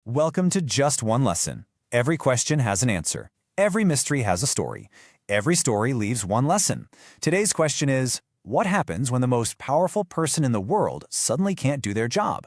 Welcome to Just One Lesson. Every question has an answer. Every mystery has a story. Every story leaves one lesson. Today's question is, what happens when the most powerful person in the world suddenly can't do their job?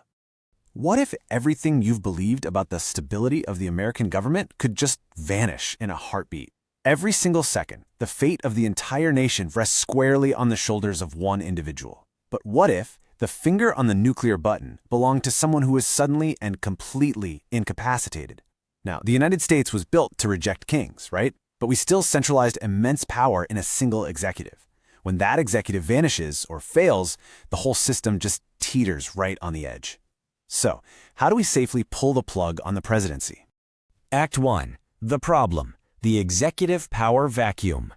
What if everything you've believed about the stability of the American government could just vanish in a heartbeat? Every single second, the fate of the entire nation rests squarely on the shoulders of one individual. But what if the finger on the nuclear button belonged to someone who was suddenly and completely incapacitated? Now, the United States was built to reject kings, right? But we still centralized immense power in a single executive. When that executive vanishes or fails, the whole system just teeters right on the edge. So, how do we safely pull the plug on the presidency? Act 1. The problem. The executive power vacuum.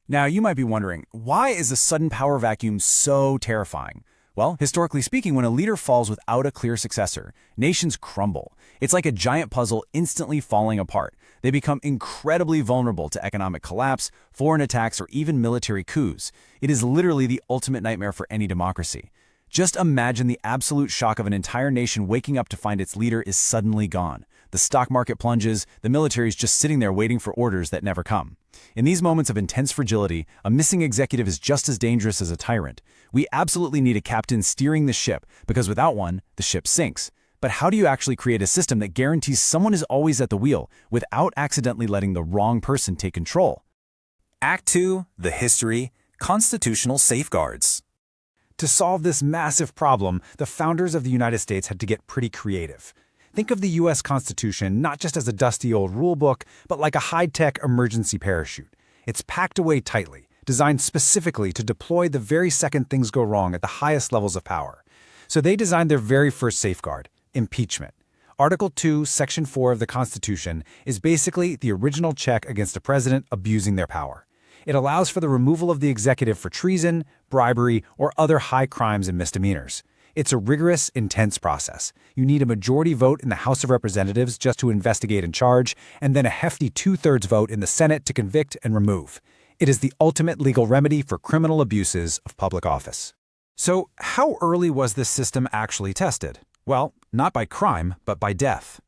Now, you might be wondering, why is a sudden power vacuum so terrifying? Well, historically speaking, when a leader falls without a clear successor, nations crumble. It's like a giant puzzle instantly falling apart. They become incredibly vulnerable to economic collapse, foreign attacks, or even military coups. It is literally the ultimate nightmare for any democracy. Just imagine the absolute shock of an entire nation waking up to find its leader is suddenly gone. The stock market plunges, the military is just sitting there waiting for orders that never come. In these moments of intense fragility, a missing executive is just as dangerous as a tyrant. We absolutely need a captain steering the ship, because without one, the ship sinks. But how do you actually create a system that guarantees someone is always at the wheel without accidentally letting the wrong person take control? Act 2. The history. Constitutional safeguards. To solve this massive problem, the founders of the United States had to get pretty creative. Think of the U.S. Constitution not just as a dusty old rulebook, but like a high-tech emergency parachute. It's packed away tightly, designed specifically to deploy the very second things go wrong at the highest levels of power. So they designed their very first safeguard, impeachment. Article 2, Section 4 of the Constitution is basically the original check against a president abusing their power. It allows for the removal of the executive for treason, bribery, or other high crimes and misdemeanors. It's a rigorous, intense process. You need a majority vote in the House of Representatives just to investigate and charge, and then a hefty 2/3 vote in the Senate to convict and remove. It is the ultimate legal remedy for criminal abuses of public office. So, how early was this system actually tested? Well, not by crime, but by death.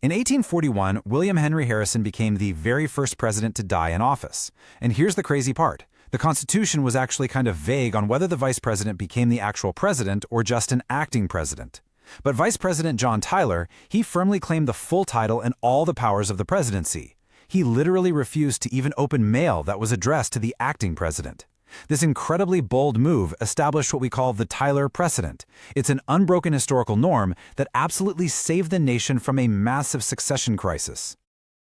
In 1841, William Henry Harrison became the very first president to die in office. And here's the crazy part. The Constitution was actually kind of vague on whether the vice president became the actual president or just an acting president. But Vice President John Tyler, he firmly claimed the full title and all the powers of the presidency. He literally refused to even open mail that was addressed to the acting president. This incredibly bold move established what we call the Tyler precedent. It's an unbroken historical norm that absolutely saved the nation from a massive succession crisis.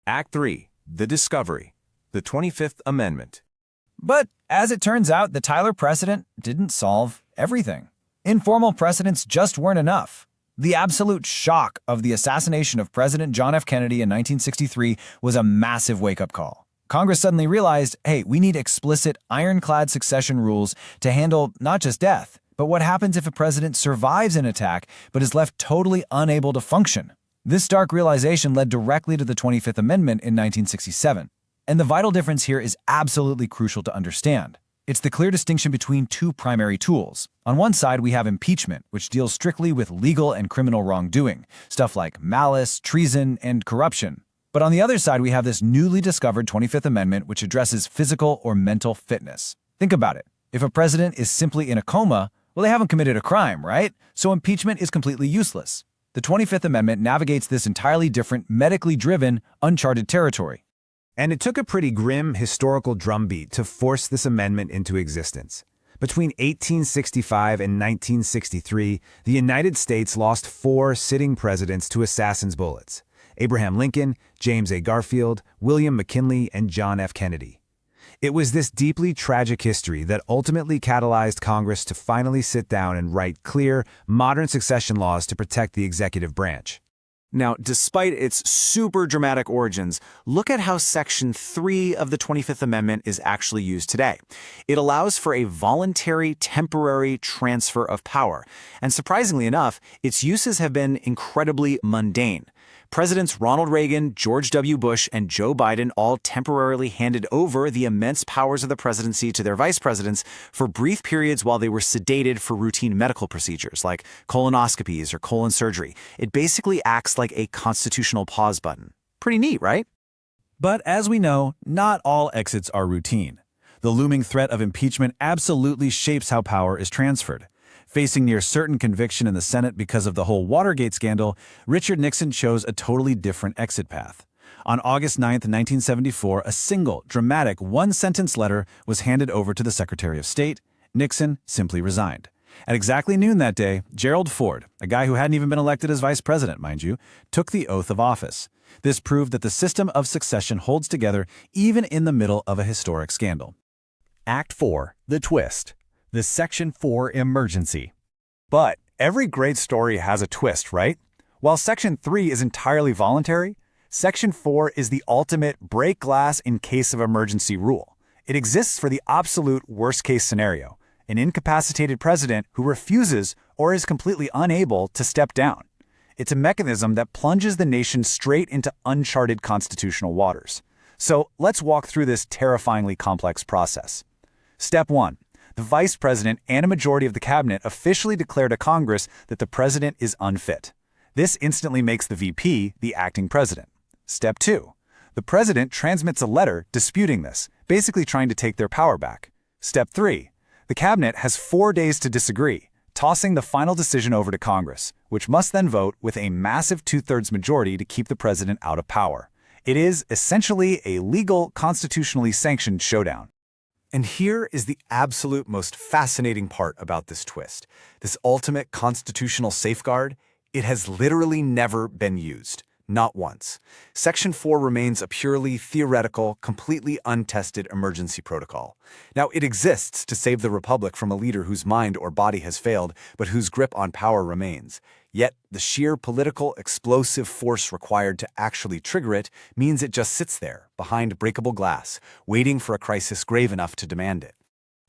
Act 3. The discovery. The 25th Amendment. But as it turns out, the Tyler precedent didn't solve everything. Informal precedents just weren't enough. The absolute shock of the assassination of President John F. Kennedy in 1963 was a massive wake-up call. Congress suddenly realized, hey, we need explicit, ironclad succession rules to handle not just death, but what happens if a president survives an attack but is left totally unable to function. This stark realization led directly to the 25th Amendment in 1967. And the vital difference here is absolutely crucial to understand. It's the clear distinction between two primary tools. On one side, we have impeachment, which deals strictly with legal and criminal wrongdoing, stuff like malice, treason, and corruption. But on the other side, we have this newly discovered 25th Amendment, which addresses physical or mental fitness. Think about it. If a president is simply in a coma, well, they haven't committed a crime, right? So impeachment is completely useless. The 25th Amendment navigates this entirely different, medically driven, uncharted territory. And it took a pretty grim historical drumbeat to force this amendment into existence. Between 1865 and 1963, the United States lost 4 sitting presidents to assassins' bullets: Abraham Lincoln, James A. Garfield, William McKinley, and John F. Kennedy. It was this deeply tragic history that ultimately catalyzed Congress to finally sit down and write clear, modern succession laws to protect the executive branch. Now, despite its super dramatic origins, look at how Section 3 of the 25th Amendment is actually used today. It allows for a voluntary, temporary transfer of power. And surprisingly enough, its uses have been incredibly mundane. Presidents Ronald Reagan, George W. Bush, and Joe Biden all temporarily handed over the immense powers of the presidency to their vice presidents for brief periods while they were sedated for routine medical procedures like colonoscopies or colon surgery. It basically acts like a constitutional pause button. Pretty neat, right? But as we know, not all exits are routine. The looming threat of impeachment absolutely shapes how power is transferred. Facing near certain conviction in the Senate because of the whole Watergate scandal, Richard Nixon chose a totally different exit path. On August 9, 1974, a single, dramatic, one-sentence letter was handed over to the Secretary of State. Nixon simply resigned. At exactly noon that day, Gerald Ford, a guy who hadn't even been elected as vice president, mind you, took the oath of office. This proved that the system of succession holds together even in the middle of a historic scandal. Act 4, The Twist. The Section 4 Emergency. But every great story has a twist, right? While Section 3 is entirely voluntary, Section 4 is the ultimate break glass in case of emergency rule. It exists for the absolute worst-case scenario, an incapacitated president who refuses or is completely unable to step down. It's a mechanism that plunges the nation straight into uncharted constitutional waters. So let's walk through this terrifyingly complex process. Step 1. The vice president and a majority of the cabinet officially declare to Congress that the president is unfit. This instantly makes the VP the acting president. Step 2. The president transmits a letter disputing this, basically trying to take their power back. Step 3. The cabinet has 4 days to disagree, tossing the final decision over to Congress, which must then vote with a massive two-thirds majority to keep the president out of power. It is essentially a legal, constitutionally sanctioned showdown. And here is the absolute most fascinating part about this twist. This ultimate constitutional safeguard, it has literally never been used. Not once. Section 4 remains a purely theoretical, completely untested emergency protocol. Now, it exists to save the republic from a leader whose mind or body has failed, but whose grip on power remains. Yet, the sheer political, explosive force required to actually trigger it means it just sits there, behind breakable glass, waiting for a crisis grave enough to demand it.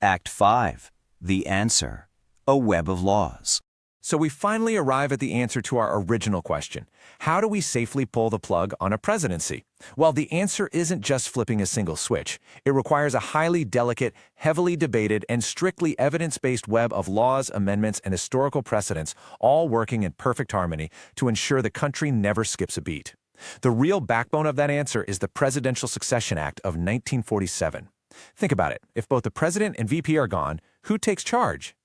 Act 5. The Answer. A Web of Laws. So we finally arrive at the answer to our original question. How do we safely pull the plug on a presidency? Well, the answer isn't just flipping a single switch. It requires a highly delicate, heavily debated, and strictly evidence-based web of laws, amendments, and historical precedents, all working in perfect harmony to ensure the country never skips a beat. The real backbone of that answer is the Presidential Succession Act of 1947. Think about it. If both the president and VP are gone, who takes charge?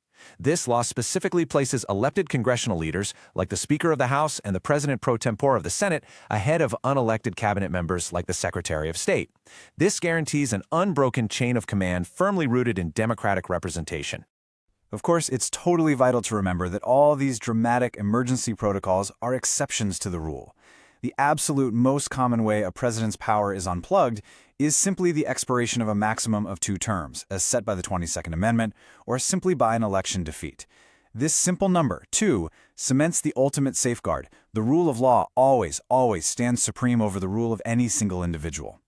This law specifically places elected congressional leaders, like the Speaker of the House and the President pro tempore of the Senate, ahead of unelected cabinet members like the Secretary of State. This guarantees an unbroken chain of command firmly rooted in democratic representation. Of course, it's totally vital to remember that all these dramatic emergency protocols are exceptions to the rule. The absolute most common way a president's power is unplugged is simply the expiration of a maximum of 2 terms, as set by the 22nd Amendment, or simply by an election defeat. This simple number, 2, cements the ultimate safeguard. The rule of law always stands supreme over the rule of any single individual.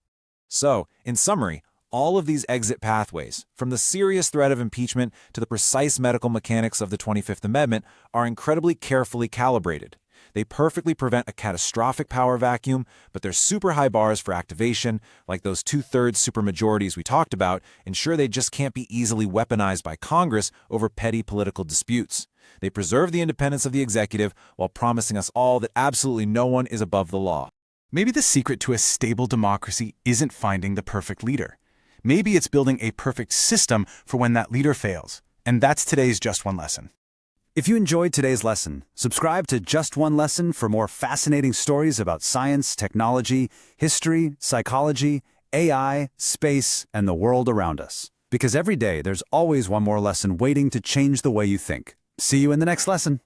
So, in summary, all of these exit pathways, from the serious threat of impeachment to the precise medical mechanics of the 25th Amendment, are incredibly carefully calibrated. They perfectly prevent a catastrophic power vacuum, but their super high bars for activation, like those two-thirds supermajorities we talked about, ensure they just can't be easily weaponized by Congress over petty political disputes. They preserve the independence of the executive while promising us all that absolutely no one is above the law. Maybe the secret to a stable democracy isn't finding the perfect leader. Maybe it's building a perfect system for when that leader fails. And that's today's Just One Lesson. If you enjoyed today's lesson, subscribe to Just One Lesson for more fascinating stories about science, technology, history, psychology, AI, space, and the world around us. Because every day there's always one more lesson waiting to change the way you think. See you in the next lesson.